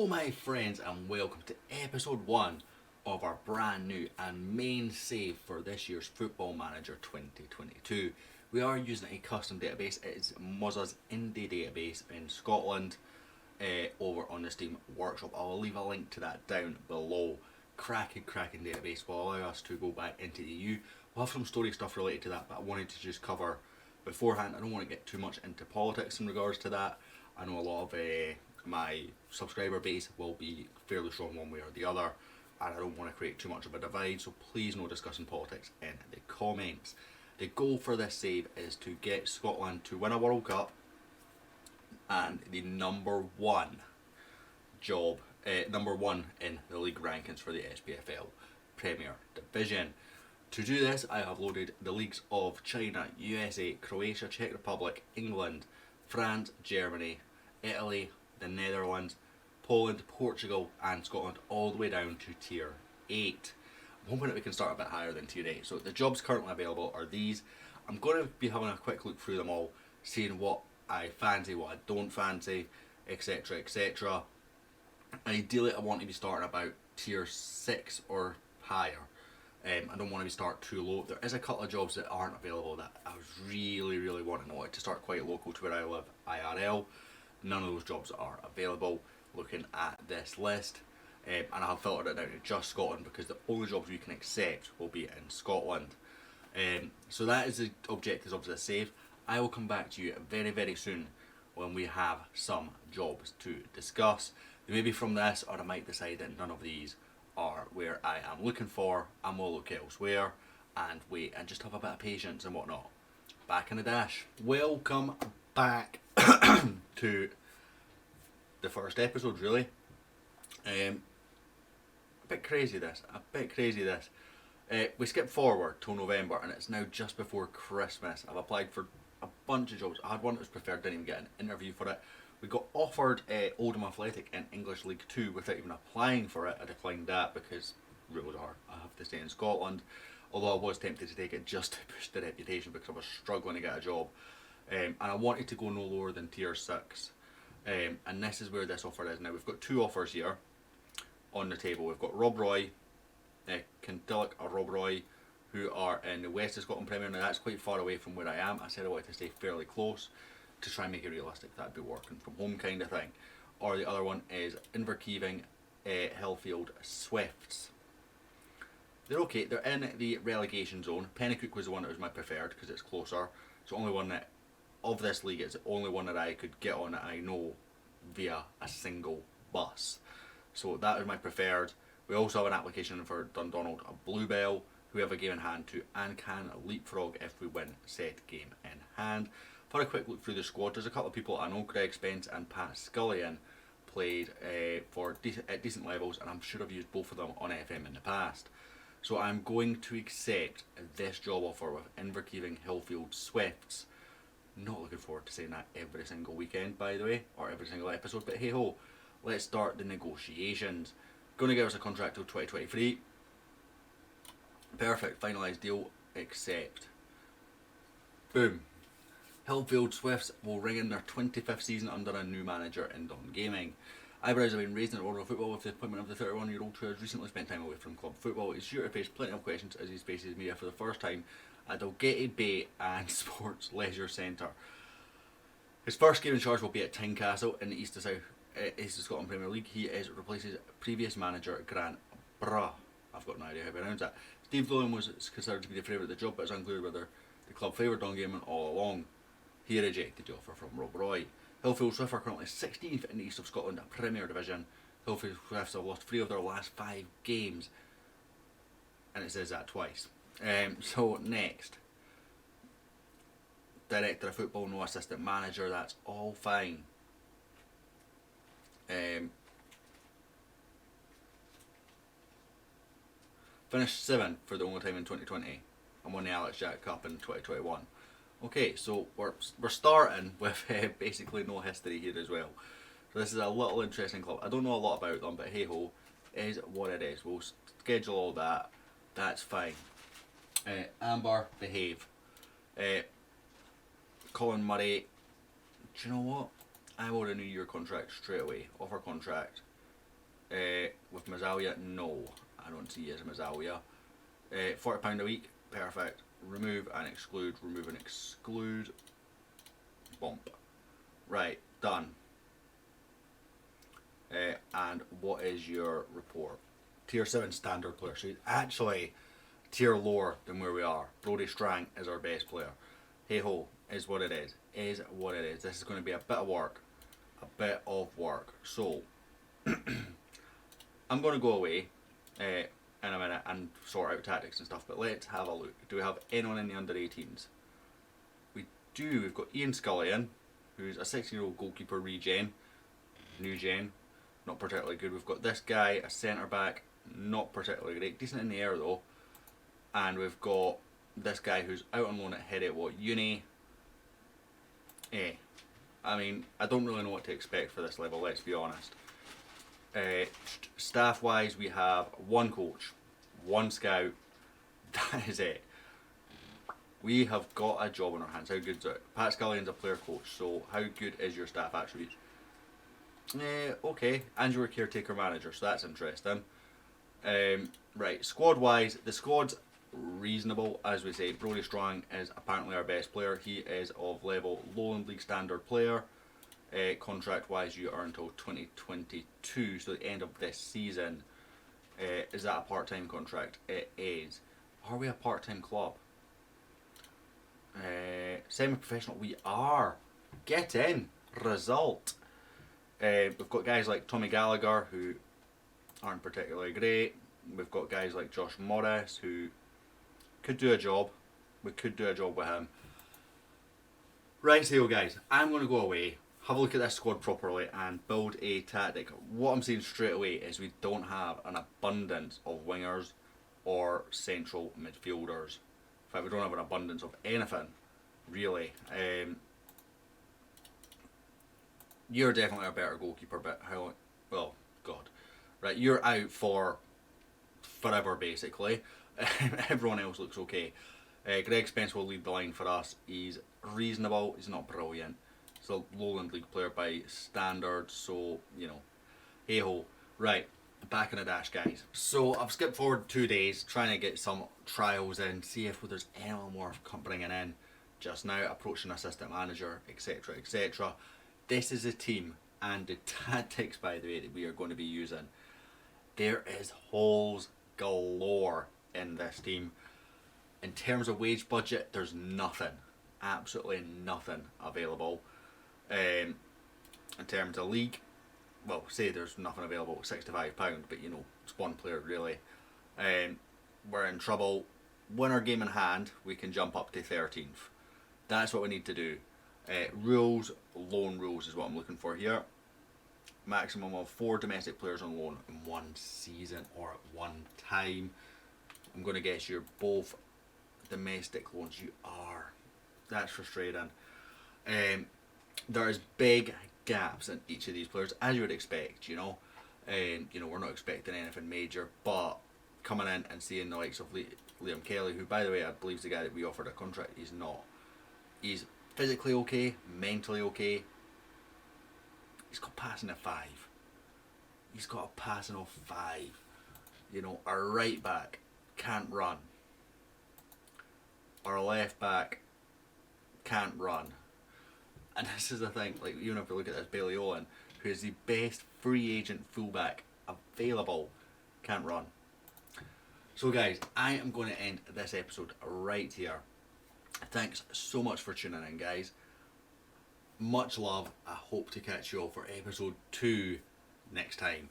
Hello my friends and welcome to episode 1 of our brand new and main save for this year's Football Manager 2022. We are using a custom database. It is Mozza's indie database in Scotland over on the Steam Workshop. I'll leave a link to that down below. Cracking database will allow us to go back into the EU. We'll have some story stuff related to that, but I wanted to just cover beforehand. I don't want to get too much into politics in regards to that. I know a lot of my subscriber base will be fairly strong one way or the other, and I don't want to create too much of a divide, so please no discussing politics in the comments. The goal for this save is to get Scotland to win a World Cup and the number one in the league rankings for the SPFL Premier Division. To do this, I have loaded the leagues of China, USA, Croatia, Czech Republic, England, France, Germany, Italy, the Netherlands, Poland, Portugal and Scotland all the way down to tier 8. I'm hoping that we can start a bit higher than tier 8. So the jobs currently available are these. I'm going to be having a quick look through them all, seeing what I fancy, what I don't fancy, etc, etc. Ideally I want to be starting about tier 6 or higher. I don't want to be start too low. There is a couple of jobs that aren't available that I was really wanting. I wanted to start quite local to where I live, IRL. None of those jobs are available looking at this list, and I have filtered it down to just Scotland because the only jobs we can accept will be in Scotland. So that is the objectives of the save. I will come back to you very soon when we have some jobs to discuss. Maybe from this, or I might decide that none of these are where I am looking for, and we'll look elsewhere and wait and just have a bit of patience and whatnot. Back in the dash. Welcome back to the first episode, really. A bit crazy this. We skipped forward till November and it's now just before Christmas. I've applied for a bunch of jobs. I had one that was preferred, didn't even get an interview for it. We got offered Oldham Athletic in English League 2 without even applying for it. I declined that because rules are I have to stay in Scotland. Although I was tempted to take it just to push the reputation because I was struggling to get a job. And I wanted to go no lower than tier 6. And this is where this offer is now. We've got two offers here on the table. We've got Rob Roy, Kintilloch or Rob Roy, who are in the West of Scotland Premier. Now that's quite far away from where I am. I said I wanted to stay fairly close to try and make it realistic. That'd be working from home kind of thing. Or the other one is Inverkeithing, Hillfield Swifts. They're okay. They're in the relegation zone. Pennycook was the one that was my preferred because it's closer. It's the only one that of this league, it's the only one that I could get on that I know via a single bus. So that is my preferred. We also have an application for Dundonald, a Bluebell, who have a game in hand too, and can leapfrog if we win said game in hand. For a quick look through the squad, there's a couple of people I know. Greg Spence and Pat Scullion played at decent levels, and I'm sure I've used both of them on FM in the past. So I'm going to accept this job offer with Inverkeithing Hillfield Swifts. Not looking forward to saying that every single weekend, by the way, or every single episode, but hey ho, let's start the negotiations. Going to give us a contract till 2023. Perfect, finalised deal, accept. Boom. Hillfield Swifts will ring in their 25th season under a new manager in Dawn Gaming. Eyebrows have been raised in the world of football with the appointment of the 31-year-old who has recently spent time away from club football. He's sure to face plenty of questions as he faces media for the first time at Dalgety Bay and Sports Leisure Centre. His first game in charge will be at Tynecastle in the East of Scotland Premier League. He replaces previous manager Grant Bruh. I've got no idea how to pronounce that. Steve Dillon was considered to be the favourite of the job, but it's unclear whether the club favoured Dawn Gaming all along. He rejected the offer from Rob Roy. Hillfield Swifts are currently 16th in the East of Scotland Premier Division. Hillfield Swifts have lost 3 of their last 5 games, and it says that twice. So next, director of football, no assistant manager. That's all fine. Finished 7th for the only time in 2020 and won the Alex Jack Cup in 2021. Okay, so we're starting with basically no history here as well. So this is a little interesting club. I don't know a lot about them, but hey ho, is what it is. We'll schedule all that. That's fine. Amber, behave. Colin Murray, do you know what? I will renew your contract straight away. Offer contract. With Mazzalia, no, I don't see you as a Mazzalia. £40 a week, perfect. Remove and exclude, remove and exclude. Bump. Right, done. And what is your report? Tier 7 standard player. So he's actually tier lower than where we are. Brody Strang is our best player. Hey ho, is what it is. Is what it is. This is going to be a bit of work. A bit of work. So, I'm going to go away in a minute and sort out tactics and stuff, but let's have a look. Do we have anyone in the under 18s? We do. We've got Ian Scullion, who's a 16-year-old goalkeeper regen, new gen, not particularly good. We've got this guy, a centre back, not particularly great, decent in the air though, and we've got this guy who's out on loan at Head at Uni. I mean, I don't really know what to expect for this level, let's be honest. Staff wise, we have one coach, one scout, that is it. We have got a job on our hands. How good is it? Pat Scullion's a player coach, so how good is your staff attributes? Okay, and you're a caretaker manager, so that's interesting. Right, squad wise, the squad's reasonable, as we say. Brody Strong is apparently our best player. He is of level Lowland League standard player. Contract wise, you are until 2022, so the end of this season. Is that a part-time contract? It is. Are we a part-time club? Semi-professional, we are. Get in. Result. We've got guys like Tommy Gallagher who aren't particularly great. We've got guys like Josh Morris who could do a job. We could do a job with him. Right, so guys, I'm going to go away, have a look at this squad properly and build a tactic. What I'm saying straight away is we don't have an abundance of wingers or central midfielders. In fact, we don't have an abundance of anything, really. You're definitely a better goalkeeper, but how long? Well, God. Right, you're out for forever, basically. Everyone else looks okay. Greg Spence will lead the line for us. He's reasonable. He's not brilliant. He's a Lowland League player by standards, so, you know, hey-ho. Right, back in the dash, guys. So, I've skipped forward 2 days, trying to get some trials in, see if there's anyone more bringing in just now, approaching assistant manager, etc, etc. This is a team, and the tactics, by the way, that we are going to be using. There is holes galore in this team. In terms of wage budget, there's nothing, absolutely nothing available. In terms of league, well, say there's nothing available, £65, but you know, it's one player really. We're in trouble. Win our game in hand, we can jump up to 13th. That's what we need to do. Rules, loan rules is what I'm looking for here. Maximum of 4 domestic players on loan in one season or at one time. I'm going to guess you're both domestic loans. You are. That's frustrating. There's big gaps in each of these players, as you would expect, you know. You know, we're not expecting anything major, but coming in and seeing the likes of Liam Kelly, who, by the way, I believe is the guy that we offered a contract. He's not. He's physically okay, mentally okay. He's got passing of 5. He's got a passing of 5. You know, our right back can't run. Our left back can't run. And this is the thing, like, even if we look at this Bailey Owen, who is the best free agent fullback available, can't run. So guys, I am going to end this episode right here. Thanks so much for tuning in, guys. Much love. I hope to catch you all for episode 2 next time.